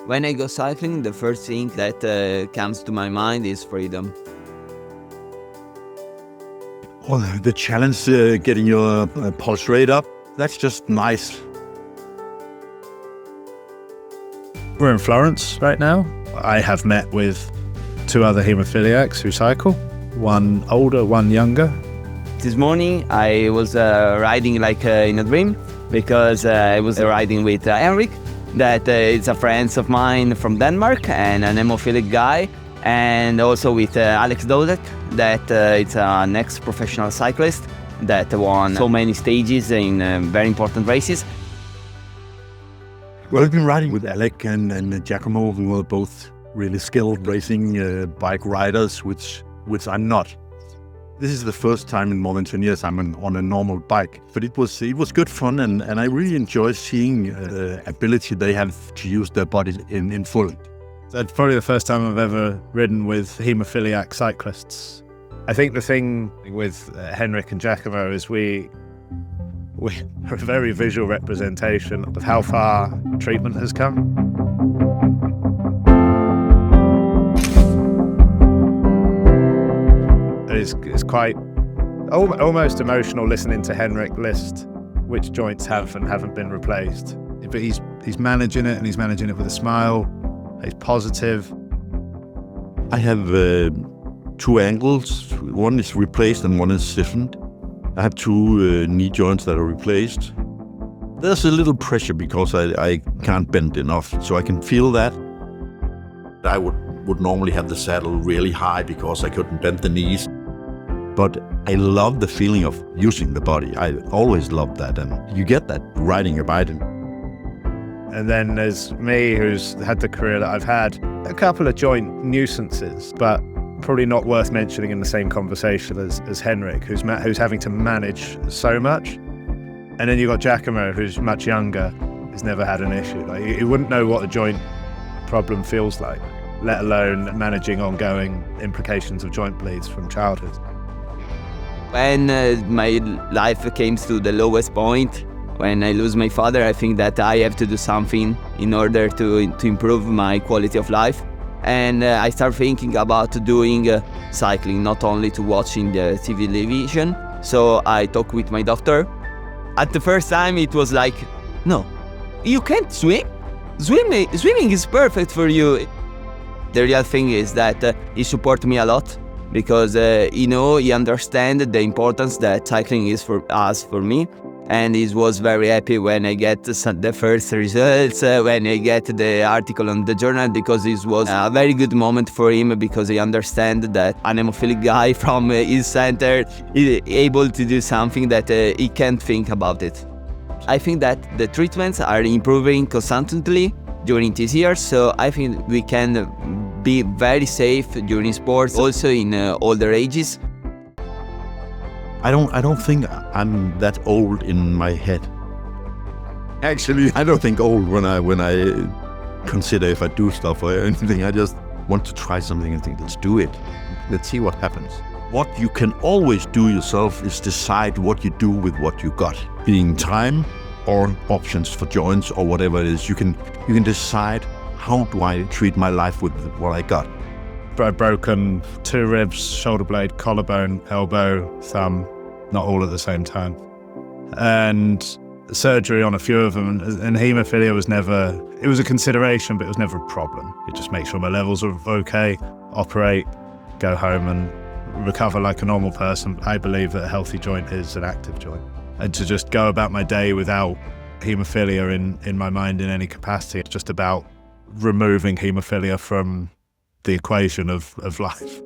When I go cycling, the first thing that comes to my mind is freedom. Well, the challenge, getting your pulse rate up, that's just nice. We're in Florence right now. I have met with 2 other haemophiliacs who cycle, one older, one younger. This morning I was riding like in a dream, because I was riding with Henrik, that is a friend of mine from Denmark and an hemophilic guy, and also with Alex Dowsett, that it's an ex-professional cyclist that won so many stages in very important races. Well, I've been riding with Alec and Giacomo, who were both really skilled racing bike riders, which I'm not. This is the first time in more than 10 years I'm on a normal bike, but it was good fun, and I really enjoy seeing the ability they have to use their bodies in full. That's probably the first time I've ever ridden with haemophiliac cyclists. I think the thing with Henrik and Giacomo is we are a very visual representation of how far treatment has come. It's quite almost emotional listening to Henrik list which joints have and haven't been replaced. But he's managing it, and he's managing it with a smile. He's positive. I have 2 ankles. One is replaced and one is stiffened. I have 2 knee joints that are replaced. There's a little pressure because I can't bend enough, so I can feel that. I would normally have the saddle really high because I couldn't bend the knees. But I love the feeling of using the body. I always loved that, and you get that riding a bike. And then there's me, who's had the career that I've had. A couple of joint nuisances, but probably not worth mentioning in the same conversation as Henrik, who's having to manage so much. And then you've got Giacomo, who's much younger, who's never had an issue. Like, he wouldn't know what a joint problem feels like, let alone managing ongoing implications of joint bleeds from childhood. When my life came to the lowest point, when I lose my father, I think that I have to do something in order to improve my quality of life. And I started thinking about doing cycling, not only to watching the television. So I talked with my doctor. At the first time it was like, no, you can't swim. Swimming is perfect for you. The real thing is that he supported me a lot, because he understands the importance that cycling is for us, for me. And he was very happy when I get the first results, when I get the article on the journal, because it was a very good moment for him, because he understands that an hemophilic guy from his center is able to do something that he can't think about it. I think that the treatments are improving constantly during this year, so I think we can be very safe during sports, also in older ages. I don't think I'm that old in my head. Actually, I don't think old when I consider if I do stuff or anything. I just want to try something and think, let's do it. Let's see what happens. What you can always do yourself is decide what you do with what you got, being time or options for joints or whatever it is. You can decide, how do I treat my life with what I got. I've broken 2 ribs, shoulder blade, collarbone, elbow, thumb, not all at the same time. And surgery on a few of them, and haemophilia was never, it was a consideration, but it was never a problem. It just makes sure my levels are okay, operate, go home and recover like a normal person. I believe that a healthy joint is an active joint. And to just go about my day without haemophilia in my mind in any capacity, it's just about removing haemophilia from the equation of life.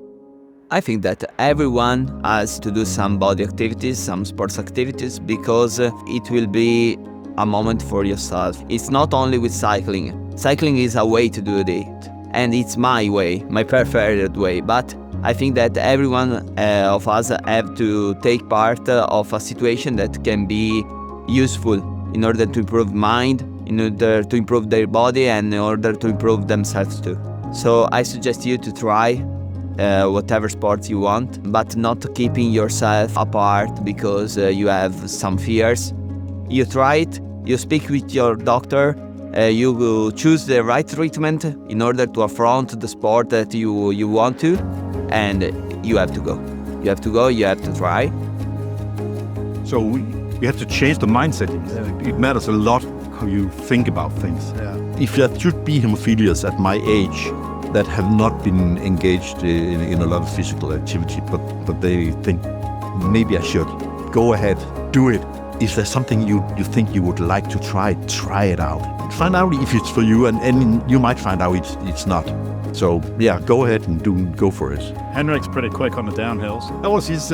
I think that everyone has to do some body activities, some sports activities, because it will be a moment for yourself. It's not only with cycling. Cycling is a way to do it, and it's my way, my preferred way. But I think that everyone of us have to take part of a situation that can be useful in order to improve mind, in order to improve their body, and in order to improve themselves too. So I suggest you to try whatever sport you want, but not keeping yourself apart because you have some fears. You try it, you speak with your doctor, You will choose the right treatment in order to affront the sport that you want to, and you have to go. You have to go, you have to try. So we have to change the mindset. It matters a lot how you think about things. Yeah. If there should be hemophilians at my age that have not been engaged in a lot of physical activity, but they think, maybe I should, go ahead, do it. If there's something you think you would like to try it out. Find out if it's for you, and you might find out it's not. So yeah, go ahead and go for it. Henrik's pretty quick on the downhills. That was his